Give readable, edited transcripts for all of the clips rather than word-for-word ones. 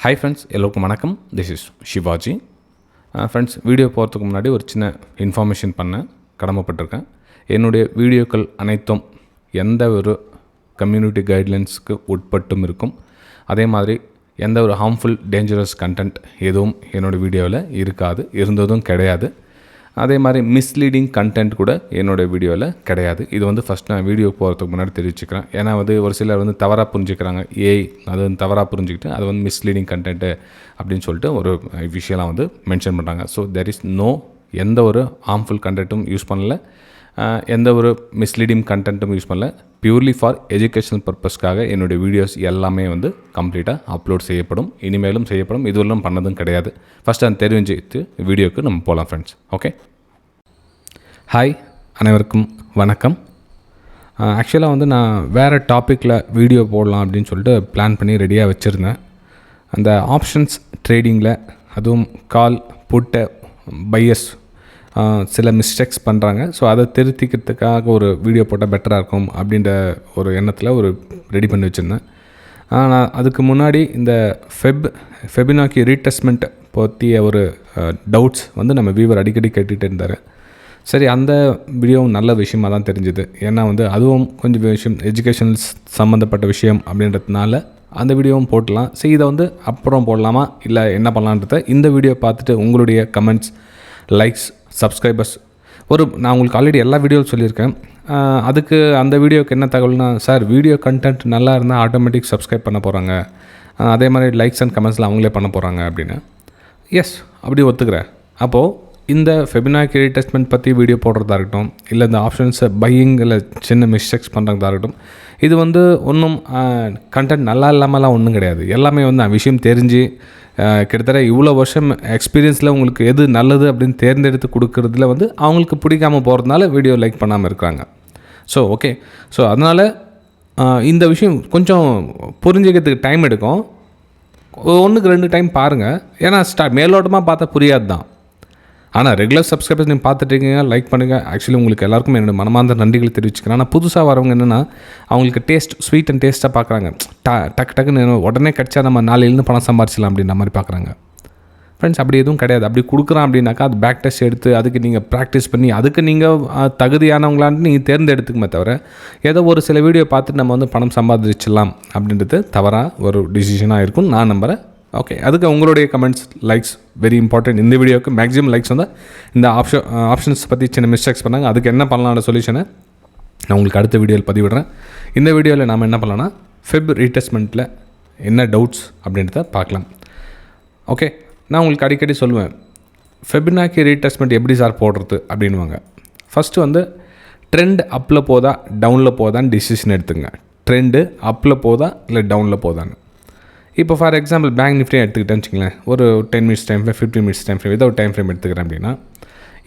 Hi friends, எல்லோருக்கும் வணக்கம். This is Shivaji. Friends, video போகிறதுக்கு முன்னாடி ஒரு சின்ன இன்ஃபர்மேஷன் பண்ண கடமைப்பட்டிருக்கேன். என்னுடைய வீடியோக்கள் அனைத்தும் எந்த ஒரு கம்யூனிட்டி கைட்லைன்ஸ்க்கு உட்பட்டும் இருக்கும். அதே மாதிரி எந்த ஒரு ஹார்ம்ஃபுல் டேஞ்சரஸ் கண்டென்ட் எதுவும் என்னோடய வீடியோவில் இருக்காது, இருந்ததும் கிடையாது. அதே மாதிரி மிஸ்லீடிங் கண்டென்ட் கூட என்னோடய வீடியோவில் கிடையாது. இது வந்து ஃபஸ்ட் நான் வீடியோ போகிறதுக்கு முன்னாடி தெரிவிச்சுக்கிறேன். ஏன்னா ஒரு சிலர் தவறாக புரிஞ்சுக்கிறாங்க. அது தவறாக புரிஞ்சுக்கிட்டு அது மிஸ்லீடிங் கண்டென்ட்டு அப்படின்னு சொல்லிட்டு ஒரு விஷயம்லாம் மென்ஷன் பண்ணுறாங்க. ஸோ தெர் இஸ் எந்த ஒரு ஹார்ம்ஃபுல் கண்டென்ட்டும் யூஸ் பண்ணல, எந்த ஒரு மிஸ்லீடிங் கண்டென்ட்டும் யூஸ் பண்ணல. பியூர்லி ஃபார் எஜுகேஷனல் பர்பஸ்க்காக என்னுடைய வீடியோஸ் எல்லாமே கம்ப்ளீட்டாக அப்லோட் செய்யப்படும், இனிமேலும் செய்யப்படும். இதுவரையும் பண்ணதும் கிடையாது. ஃபஸ்ட்டு அதை தெரிஞ்சுக்கிட்டு வீடியோக்கு நம்ம போகலாம் ஃப்ரெண்ட்ஸ். ஓகே, ஹாய், அனைவருக்கும் வணக்கம். ஆக்சுவலாக நான் வேறு டாப்பிக்கில் வீடியோ போடலாம் அப்படின்னு சொல்லிட்டு பிளான் பண்ணி ரெடியாக வச்சுருந்தேன். அந்த ஆப்ஷன்ஸ் ட்ரேடிங்கில் அதுவும் கால் புட்டை பையர்ஸ் சில மிஸ்டேக்ஸ் பண்ணுறாங்க. ஸோ அதை திருத்திக்கிறதுக்காக ஒரு வீடியோ போட்டால் பெட்டராக இருக்கும் அப்படின்ற ஒரு எண்ணத்தில் ரெடி பண்ணி வச்சுருந்தேன். நான் அதுக்கு முன்னாடி இந்த ஃபெபினாக்கி ரீட்ரெஸ்மெண்ட் பற்றிய ஒரு டவுட்ஸ் நம்ம வியூவர் அடிக்கடி கேட்டுகிட்டு இருந்தார். சரி, அந்த வீடியோவும் நல்ல விஷயமாக தான் தெரிஞ்சுது. ஏன்னா அதுவும் கொஞ்சம் விஷயம் எஜுகேஷனல் சம்மந்தப்பட்ட விஷயம் அப்படின்றதுனால அந்த வீடியோவும் போடலாம். சரி, இதை அப்புறம் போடலாமா இல்லை என்ன பண்ணலான்றத இந்த வீடியோ பார்த்துட்டு உங்களுடைய கமெண்ட்ஸ், லைக்ஸ், சப்ஸ்கிரைபர்ஸ் நான் உங்களுக்கு ஆல்ரெடி எல்லா வீடியோவும் சொல்லியிருக்கேன். அதுக்கு அந்த வீடியோவுக்கு என்ன தகவல்னா, சார் வீடியோ கண்டென்ட் நல்லா இருந்தால் ஆட்டோமேட்டிக் சப்ஸ்கிரைப் பண்ண போகிறாங்க, அதே மாதிரி லைக்ஸ் அண்ட் கமெண்ட்ஸில் அவங்களே பண்ண போகிறாங்க அப்படின்னு. எஸ், அப்படி ஒத்துக்கிறேன். அப்போது இந்த ஃபெபினாக்கி ரீட்ரெஸ்மெண்ட் பற்றி வீடியோ போடுறதா இருக்கட்டும், இல்லை இந்த ஆப்ஷன்ஸை பையிங்கில் சின்ன மிஸ்டேக்ஸ் பண்ணுறதா இருக்கட்டும், இது ஒன்றும் கண்டென்ட் நல்லா இல்லாமலாம் ஒன்றும் கிடையாது. எல்லாமே விஷயம் தெரிஞ்சு கிட்டத்தட்ட இவ்வளோ வருஷம் எக்ஸ்பீரியன்ஸில் உங்களுக்கு எது நல்லது அப்படின்னு தேர்ந்தெடுத்து கொடுக்குறதுல அவங்களுக்கு பிடிக்காமல் போகிறதுனால வீடியோ லைக் பண்ணாமல் இருக்கிறாங்க. ஸோ ஓகே, ஸோ அதனால் இந்த விஷயம் கொஞ்சம் புரிஞ்சுக்கிறதுக்கு டைம் எடுக்கும். 1க்கு 2 டைம் பாருங்கள். ஏன்னா மேலோட்டமாக பார்த்தா புரியாது தான். ஆனால் ரெகுலர் சப்ஸ்கிரைபர்ஸ் நீங்கள் பார்த்துட்ருக்கீங்க, லைக் பண்ணுங்கள். ஆக்சுவலி உங்களுக்கு எல்லாருக்கும் என்னோட மனமார்ந்த நன்றிகள் தெரிவிச்சுக்கிறேன். ஆனால் புதுசாக வரவங்க என்னென்னா அவங்களுக்கு டேஸ்ட், ஸ்வீட் அண்ட் டேஸ்ட்டாக பார்க்குறாங்க. டக்குன்னு உடனே கிடச்சா நம்ம நாளையிலேருந்து பணம் சம்பாரிச்சிடலாம் அப்படின்ற மாதிரி பார்க்குறாங்க. ஃப்ரெண்ட்ஸ், அப்படி எதுவும் கிடையாது. அப்படி கொடுக்குறான் அப்படின்னாக்கா அது பேக் டெஸ்ட் எடுத்து அதுக்கு நீங்கள் ப்ராக்டிஸ் பண்ணி அதுக்கு நீங்கள் தகுதியானவங்களான்ட்டு நீங்கள் தேர்ந்தெடுத்துக்குமே தவிர ஏதோ ஒரு சில வீடியோ பார்த்துட்டு நம்ம பணம் சம்பாதிச்சிடலாம் அப்படின்றது தவறாக ஒரு டிசிஷனாக இருக்கும்னு நான் நம்புகிறேன். ஓகே, அதுக்கு உங்களுடைய கமெண்ட்ஸ், லைக்ஸ் வெரி இம்பார்ட்டன்ட். இந்த வீடியோவுக்கு மேக்ஸிமம் லைக்ஸ் இந்த ஆப்ஷன்ஸ் பற்றி சின்ன மிஸ்டேக்ஸ் பண்ணாங்க. அதுக்கு என்ன பண்ணலாம்னு சொல்யூஷனை நான் உங்களுக்கு அடுத்த வீடியோவில் பதிவிடுறேன். இந்த வீடியோவில் நாம் என்ன பண்ணலாம்னா ஃபெப் ரீட்ரெஸ்மெண்ட்டில் என்ன டவுட்ஸ் அப்படின்றத பார்க்கலாம். ஓகே, நான் உங்களுக்கு அடிக்கடி சொல்லுவேன், ஃபெபினாக்கி ரீட்ரெஸ்மெண்ட் எப்படி சார் போடுறது அப்படின்வாங்க. ஃபஸ்ட்டு ட்ரெண்ட் அப்பில் போதா டவுனில் போதான்னு டிசிஷன் எடுத்துங்க. ட்ரெண்டு அப்பில் போதா இல்லை டவுனில் போதான்னு. இப்போ ஃபார் எக்ஸாம்பிள் பேங்க் நிஃப்டி எடுத்துக்கிட்டேன்னு வச்சுங்களேன், ஒரு 10 minutes time frame, 15 minutes time frame, ஏதோ ஒரு டைம் ஃப்ரேம் எடுத்துக்கிறேன் அப்படின்னா,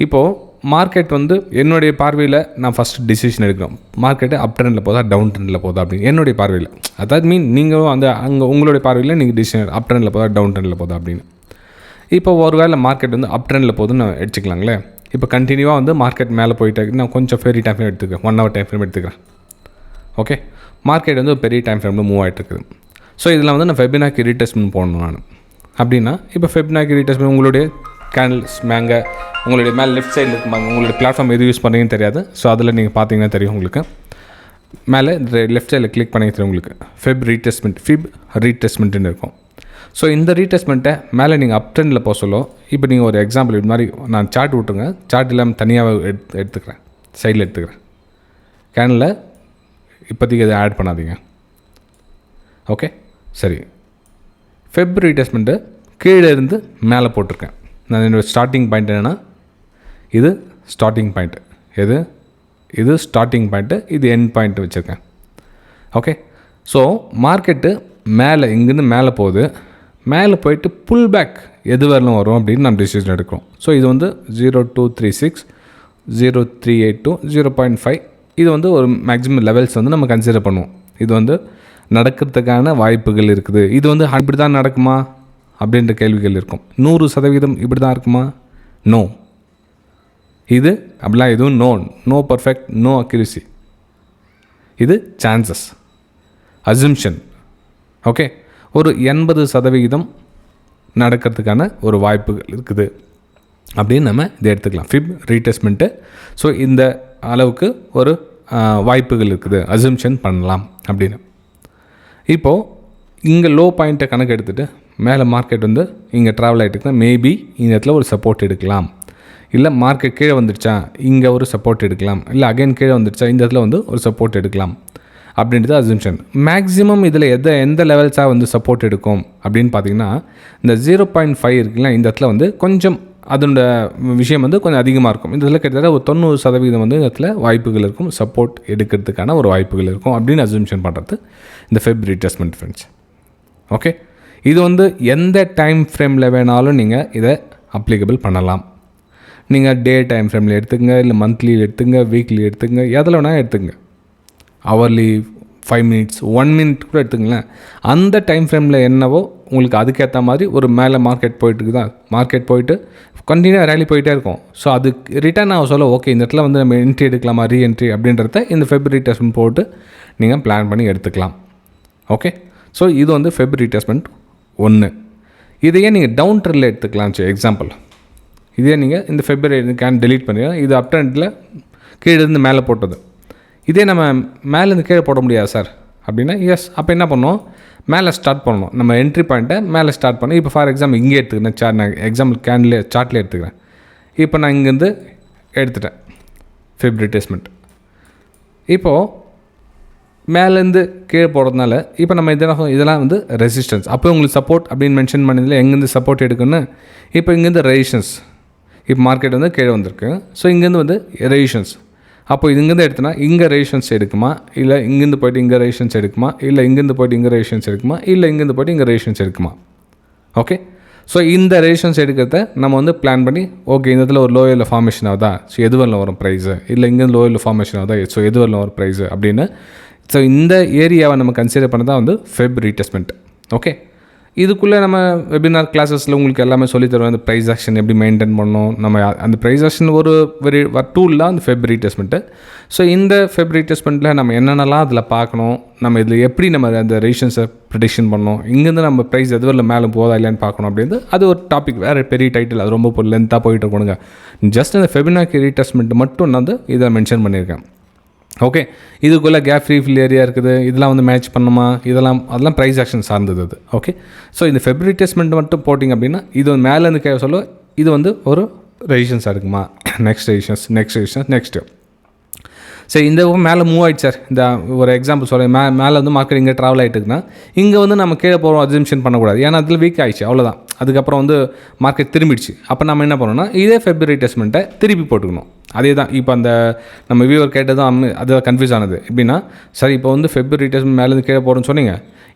இப்போது மார்க்கெட் என்னுடைய பார்வையில் நான் ஃபஸ்ட்டு டிசிஷன் எடுக்கிறோம். மார்க்கெட்டு அப் ட்ரெண்டில் போதா டவுன் ட்ரெண்டில் போதா அப்படின்னு என்னுடைய பார்வையில். அதாவது நீங்கள் அங்கே உங்களுடைய பார்வையில் நீங்கள் டிசிஷன் அப் ட்ரெண்டில் போதா டவுன் ட்ரெண்டில் போதா அப்படின்னு. இப்போ ஒரு வேளை மார்க்கெட் அப் ட்ரெண்டில் போதுன்னு எடுத்துக்கலாங்களே. இப்போ கண்டினியூவாக மார்க்கெட் மேலே போயிட்டு நான் கொஞ்சம் பெரிய டைம் ஃப்ரேம் எடுத்துக்கிறேன், 1 hour டைம் ஃப்ரேம் எடுத்துக்கிறேன். ஓகே, மார்க்கெட் ஒரு பெரிய டைம் ஃப்ரேமில் மூவ் ஆகிட்டு இருக்குது. ஸோ இதில் நான் ஃபெபினாக்கி ரீட்ரெஸ்மெண்ட் போடணும் நான் அப்படின்னா, இப்போ ஃபெபினாக்கி ரீட்ரெஸ்மெண்ட் உங்களுடைய கேண்டில்ஸ் உங்களுடைய மேலே லெஃப்ட் சைடில் இருக்குமாங்க, உங்களுடைய பிளாட்ஃபார்ம் எது யூஸ் பண்ணுறீங்கன்னு தெரியாது. ஸோ அதில் நீங்கள் பார்த்தீங்கன்னா தெரியும் உங்களுக்கு. மேலே லெஃப்ட் சைடில் கிளிக் பண்ணி தெரியும் உங்களுக்கு ஃபெப் ரீட்ரெஸ்மெண்ட்டுன்னு இருக்கும். ஸோ இந்த ரீட்ரெஸ்மெண்ட்டை மேலே நீங்கள் அப் ட்ரெண்டில் போக சொல்லும். இப்போ நீங்கள் ஒரு எக்ஸாம்பிள் இது மாதிரி நான் சார்ட் விட்டுருங்க, சார்ட் இல்லாமல் தனியாக எடுத்துக்கிறேன், சைடில் எடுத்துக்கிறேன். கேண்டில் இப்போதைக்கு அதை ஆட் பண்ணாதீங்க. ஓகே, சரி. ஃபெப் ரீட்ரெஸ்மெண்ட்டு கீழே இருந்து மேலே போட்டிருக்கேன். நான் என்னோடய ஸ்டார்டிங் பாயிண்ட் என்னென்னா, இது ஸ்டார்டிங் பாயிண்ட்டு, இது ஸ்டார்டிங் பாயிண்ட்டு, இது எண்ட் பாயிண்ட்டு வச்சுருக்கேன். ஓகே, ஸோ மார்க்கெட்டு மேலே இங்கேருந்து மேலே போகுது. மேலே போயிட்டு புல் பேக் எது வரலும் வரும் அப்படின்னு நம்ம டிசிஷன் எடுக்கிறோம். ஸோ இது 0236, 0382, 0.5 இது ஒரு மேக்ஸிமம் லெவல்ஸ் நம்ம கன்சிடர் பண்ணுவோம். இது நடக்கிறதுக்கான வாய்ப்புகள் இருக்குது. இது இப்படி தான் நடக்குமா அப்படின்ற கேள்விகள் இருக்கும். 100% இப்படி தான் இருக்குமா? நோ. இது அப்படிலாம் எதுவும் நோ பர்ஃபெக்ட், நோ அக்யூரசி. இது சான்சஸ், அசம்ஷன். ஓகே, ஒரு 80% நடக்கிறதுக்கான ஒரு வாய்ப்புகள் இருக்குது அப்படின்னு நம்ம இதை எடுத்துக்கலாம். ஃபிப் ரீட்ரேஸ்மெண்ட்டு. ஸோ இந்த அளவுக்கு ஒரு வாய்ப்புகள் இருக்குது, அசம்ஷன் பண்ணலாம் அப்படின்னு. இப்போது இங்கே லோ பாயிண்ட்டை கணக்கு எடுத்துகிட்டு மேலே மார்க்கெட் வந்து இங்கே ட்ராவல் ஆகிட்டுருக்குன்னா மேபி இந்த இடத்துல ஒரு சப்போர்ட் எடுக்கலாம். இல்லை மார்க்கெட் கீழே வந்துடுச்சா இங்கே ஒரு சப்போர்ட் எடுக்கலாம். இல்லை அகைன் கீழே வந்துடுச்சா இந்த இடத்துல வந்து ஒரு சப்போர்ட் எடுக்கலாம் அப்படின்றது அசம்ஷன். மேக்ஸிமம் இதில் எந்த லெவல்ஸாக வந்து சப்போர்ட் எடுக்கும் அப்படின்னு பார்த்தீங்கன்னா இந்த 0.5 இருக்குல்ல, இந்த இடத்துல வந்து கொஞ்சம் அதோட விஷயம் வந்து கொஞ்சம் அதிகமாக இருக்கும். இந்த இதில் கிட்டத்தட்ட ஒரு 90% வந்து இந்த இடத்துல வாய்ப்புகள் இருக்கும், சப்போர்ட் எடுக்கிறதுக்கான ஒரு வாய்ப்புகள் இருக்கும் அப்படின்னு அசம்ஷன் பண்ணுறது இந்த ஃபெப் ரீட்ரேஸ்மெண்ட் ஃப்ரெண்ட்ஸ். ஓகே, இது வந்து எந்த டைம் ஃப்ரேமில் வேணாலும் நீங்கள் இதை அப்ளிகபிள் பண்ணலாம். நீங்கள் டே டைம் ஃப்ரேமில் எடுத்துங்க, இல்லை மந்த்லி எடுத்துங்க, வீக்லி எடுத்துங்க, எதில் வேணால் எடுத்துங்க. ஹவர்லி, 5 minutes, 1 minute கூட எடுத்துங்களேன். அந்த டைம் ஃப்ரேமில் என்னவோ உங்களுக்கு அதுக்கேற்ற மாதிரி ஒரு மேலே மார்க்கெட் போயிட்டுருக்குதா, மார்க்கெட் போயிட்டு கண்டினியூ ரேலி போயிட்டே இருக்கும். ஸோ அது ரிட்டர்ன் ஆக சொல்ல ஓகே இந்த இடத்துல வந்து நம்ம என்ட்ரி எடுக்கலாமா, ரீஎன்ட்ரி அப்படின்றத இந்த ஃபெப் ரீட்ரேஸ்மெண்ட் போட்டு நீங்கள் பிளான் பண்ணி எடுத்துக்கலாம். ஓகே, ஸோ இது வந்து ஃபெப் ரீட்ரேஸ்மெண்ட் 1. இதையே நீங்கள் டவுன் ட்ரெண்டில் எடுத்துக்கலாம். சரி, எக்ஸாம்பிள் இதே நீங்கள் இந்த ஃபெப்ரவரி டெலீட் பண்ணிடுங்க. இது அப் ட்ரெண்டில் கீழே இருந்து மேலே போட்டது. இதே நம்ம மேலேருந்து கீழே போட முடியாது சார் அப்படின்னா எஸ், அப்போ என்ன பண்ணோம், மேலே ஸ்டார்ட் பண்ணணும். நம்ம என்ட்ரி பாயிண்ட்டை மேலே ஸ்டார்ட் பண்ணி இப்போ ஃபார் எக்ஸாம்பிள் இங்கே எடுத்துக்கிறேன். நான் எக்ஸாம்பிள் சார்ட்டில் எடுத்துக்கிறேன். இப்போ நான் இங்கேருந்து எடுத்துட்டேன் ஃபெப் ரீட்ரேஸ்மெண்ட். இப்போது மேலேருந்து கீழே போடுறதுனால இப்போ நம்ம இதெல்லாம் வந்து ரெசிஸ்டன்ஸ். அப்போ உங்களுக்கு சப்போர்ட் அப்படின்னு மென்ஷன் பண்ணதில் எங்கேருந்து சப்போர்ட் எடுக்குன்னு. இப்போ இங்கேருந்து ரெசிஸ்டன்ஸ், இப்போ மார்க்கெட் வந்து கீழே வந்திருக்கு. ஸோ இங்கேருந்து வந்து ரெசிஸ்டன்ஸ். அப்போ இங்கேருந்து எடுத்தோன்னா இங்கே ரெசிஸ்டன்ஸ் எடுக்குமா, இல்லை இங்கேருந்து போய்ட்டு இங்கே ரெசிஸ்டன்ஸ் எடுக்குமா, இல்லை இங்கேருந்து போய்ட்டு இங்கே ரெசிஸ்டன்ஸ் எடுக்குமா, இல்லை இங்கேருந்து போய்ட்டு இங்கே ரெசிஸ்டன்ஸ் எடுக்குமா. ஓகே, ஸோ இந்த ரெசிஸ்டன்ஸ் எடுக்கிறத நம்ம வந்து பிளான் பண்ணி ஓகே இந்த இடத்துல ஒரு லோயரில் ஃபார்மேஷன் ஆகுதா, ஸோ எது வரல வரும் ப்ரைஸு, இல்லை இங்கேருந்து லோயரில் ஃபார்மேஷன் ஆகுதா, ஸோ எது வரல வரும் ப்ரைஸு அப்படின்னு. ஸோ இந்த ஏரியாவை நம்ம கன்சிடர் பண்ண தான் வந்து ஃபெப் ரீட்ரேஸ்மெண்ட். ஓகே, இதுக்குள்ளே நம்ம வெபினார் கிளாஸஸில் உங்களுக்கு எல்லாமே சொல்லித் தருவோம். அந்த ப்ரைஸ் ஆக்ஷன் எப்படி மெயின்டைன் பண்ணணும். நம்ம அந்த ப்ரைஸ் ஆக்ஷன் ஒரு டூல் தான் அந்த ஃபெப் ரீட்ரேஸ்மெண்ட்டு. ஸோ இந்த ஃபெப் ரீட்ரேஸ்மெண்ட்டில் நம்ம என்னென்னலாம் அதில் பார்க்கணும், நம்ம இதில் எப்படி நம்ம அந்த ரெசிஸ்டன்ஸை ப்ரெடிக்ஷன் பண்ணணும், இங்கேருந்து நம்ம ப்ரைஸ் எது வரல மேலே போதா இல்லைன்னு பார்க்கணும் அப்படின்றது அது ஒரு டாபிக், வேறு பெரிய டைட்டில், அது ரொம்ப லென்த்தாக போயிட்டு இருக்கணுங்க. ஜஸ்ட் அந்த ஃபெபினாக்கி ரீட்ரேஸ்மெண்ட் மட்டும் நான் வந்து இதை மென்ஷன் பண்ணியிருக்கேன். ஓகே, இதுக்குள்ளே கேப் ஃப்ரீ ஃபில் ஏரியா இருக்குது, இதெல்லாம் வந்து மேட்ச் பண்ணுமா, அதெல்லாம் ப்ரைஸ் ஆக்ஷன் சார்ந்தது அது. ஓகே, ஸோ இந்த ஃபெப் ரீட்ரேஸ்மெண்ட் மட்டும் போட்டிங்க அப்படின்னா இது வந்து மேலேருந்து கேட்க சொல்ல இது வந்து ஒரு ரெசிஸ்டன்ஸாக இருக்குமா, நெக்ஸ்ட் நெக்ஸ்ட்டு. சரி, இந்த மேலே மூவ் ஆகிடுச்சு சார். இந்த ஒரு எக்ஸாம்பிள் சொல்கிறேன். மேலே வந்து மார்க்கெட் இங்கே ட்ராவல் ஆகிட்டுருக்குன்னா இங்கே வந்து நம்ம கீழே போகிறோம் அசம்ஷன் பண்ணக்கூடாது. ஏன்னா அதில் வீக் ஆகிடுச்சு, அவ்வளோதான். அதுக்கப்புறம் வந்து மார்க்கெட் திரும்பிடுச்சு. அப்போ நம்ம என்ன பண்ணணும்னா இதே ஃபெப் ரீட்ரேஸ்மெண்ட்டை திருப்பி போட்டுக்கணும். அதே தான் இப்போ அந்த நம்ம வியூவர் கேட்டதும் அதில் கன்ஃபியூஸ் ஆனது எப்படின்னா, சரி இப்போ வந்து ஃபெப் ரீட்ரேஸ்மெண்ட் மேலேருந்து கீழே போகிறோன்னு சொன்னீங்க,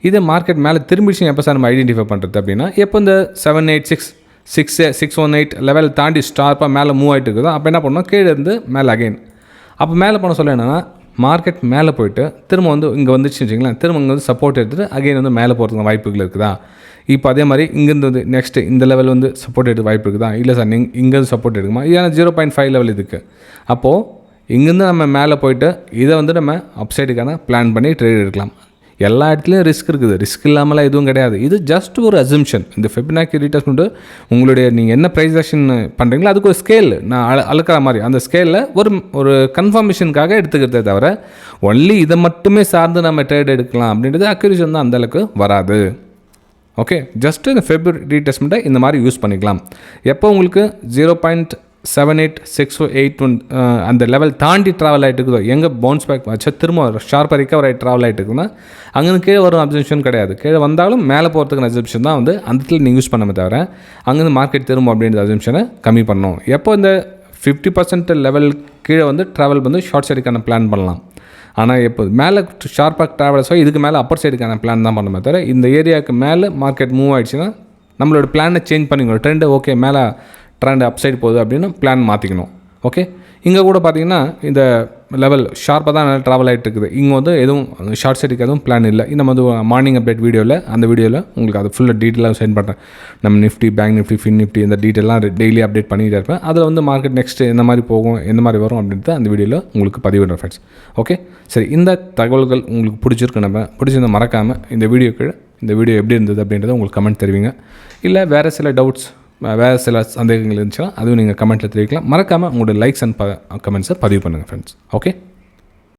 இதே மார்க்கெட் மேலே திரும்பிடுச்சு எப்போ சார் நம்ம ஐடென்டிஃபை பண்ணுறது அப்படின்னா, எப்போ இந்த 618 லெவல் தாண்டி ஸ்டார்ப்பாக மேலே மூவ் ஆகிட்டு இருக்குதோ அப்போ என்ன பண்ணணும், கீழே இருந்து மேலே அகைன். அப்போ மேலே போன சொல்ல என்னென்னா மார்க்கெட் மேலே போயிட்டு திரும்ப வந்து இங்கே வந்துச்சு வச்சிங்களேன், திரும்ப இங்கே வந்து சப்போர்ட் எடுத்துகிட்டு அகைன் வந்து மேலே போகிறதுக்கு வாய்ப்புகள் இருக்குதா. இப்போ அதே மாதிரி இங்கேருந்து வந்து நெக்ஸ்ட்டு இந்த லெவல் வந்து சப்போர்ட் எடுக்க வாய்ப்பு இருக்குதா, இல்லை சார் இங்கேருந்து சப்போர்ட் எடுக்குமா, ஏன்னா 0.5 லெவல் இதுக்கு. அப்போது இங்கேருந்து நம்ம மேலே போயிட்டு இதை வந்து நம்ம அப்சைடுக்கான பிளான் பண்ணி ட்ரேட் எடுக்கலாம். எல்லா இடத்துலையும் ரிஸ்க் இருக்குது, ரிஸ்க் இல்லாமலாம் எதுவும் கிடையாது. இது ஜஸ்ட் ஒரு அசம்ஷன். இந்த ஃபெபினாக்கி ரீட்ரேஸ்மெண்ட்டு உங்களுடைய நீங்கள் என்ன ப்ரைஸ் ஆக்ஷன் பண்ணுறீங்களோ அதுக்கு ஒரு ஸ்கேல் நான் அளக்கிற மாதிரி அந்த ஸ்கேலில் ஒரு கன்ஃபர்மேஷனுக்காக எடுத்துக்கிறதே தவிர ஒன்லி இதை மட்டுமே சார்ந்து நம்ம ட்ரேட் எடுக்கலாம் அப்படின்றது அக்யூரேஷன் தான் அந்தளவுக்கு வராது. ஓகே, ஜஸ்ட்டு இந்த ஃபெப் ரீட்ரேஸ்மெண்ட்டை இந்த மாதிரி யூஸ் பண்ணிக்கலாம். எப்போ உங்களுக்கு 0.7861 அந்த லெவல் தாண்டி ட்ராவல் ஆகிட்டு இருக்குதோ, எங்கே பவுன்ஸ் பேக் வச்சா திரும்ப ஷார்ப்பாக ரிகவர் ஆகி ட்ராவல் ஆகிட்டு இருக்குன்னா அங்கே கீழே வரும் அப்சம்ஷன் கிடையாது. கீழே வந்தாலும் மேலே போகிறதுக்கு அப்சம்ஷன் தான் வந்து அந்த இடத்துல நீங்கள் யூஸ் பண்ணாமல் தவிர அங்கேருந்து மார்க்கெட் திரும்ப அப்படின்ற அப்சம்ஷனை கம்மி பண்ணணும். எப்போ இந்த 50% லெவல் கீழே வந்து ட்ராவல் வந்து ஷார்ட் சைடுக்கான பிளான் பண்ணலாம். ஆனால் எப்போ மேலே ஷார்ப்பாக ட்ராவல்ஸோ இதுக்கு மேலே அப்பர் சைடுக்கான பிளான் தான் பண்ணணுமே தவிர இந்த ஏரியாவுக்கு மேலே மார்க்கெட் மூவ் ஆகிடுச்சுன்னா நம்மளோட பிளானை சேஞ்ச் பண்ணிக்கணும். ட்ரெண்டு ஓகே மேலே ட்ரெண்ட் அப்சைடு போகுது அப்படின்னு பிளான் மாற்றிக்கணும். ஓகே, இங்கே கூட பார்த்தீங்கன்னா இந்த லெவல் ஷார்ப்பாக தான் நல்லா ட்ராவல் ஆகிட்டு இருக்குது. இங்கே வந்து எதுவும் ஷார்ட் சைடுக்கு எதுவும் பிளான் இல்லை. நம்ம வந்து மார்னிங் அப்டேட் அந்த வீடியோவில் உங்களுக்கு அது ஃபுல்லாக டீட்டெயிலாக சென்ட் பண்ணுறேன். நம்ம Nifty, bank Nifty, fin Nifty இந்த டீட்டெயிலாம் டெய்லி அப்டேட் பண்ணிகிட்டே இருப்பேன். அதில் வந்து மார்க்கெட் நெக்ஸ்ட்டு எந்த மாதிரி போகும், எந்த மாதிரி வரும் அப்படின்ட்டு அந்த வீடியோவில் உங்களுக்கு பதிவிடுறேன் ஃப்ரெண்ட்ஸ். ஓகே, சரி, இந்த தகவல்கள் உங்களுக்கு பிடிச்சிருந்தா மறக்காமல் இந்த வீடியோக்கு இந்த வீடியோ எப்படி இருந்தது அப்படின்றத உங்களுக்கு கமெண்ட் தெரிவிங்க. இல்லை வேறு சில டவுட்ஸ், வேறு சில சந்தேகங்கள் இருந்துச்சுன்னா அதுவும் நீங்கள் கமெண்ட்டில் தெரிவிக்கலாம். மறக்காமல் உங்களோட லைக்ஸ் அண்ட் கமெண்ட்ஸை பதிவு பண்ணுங்கள் ஃப்ரெண்ட்ஸ். ஓகே.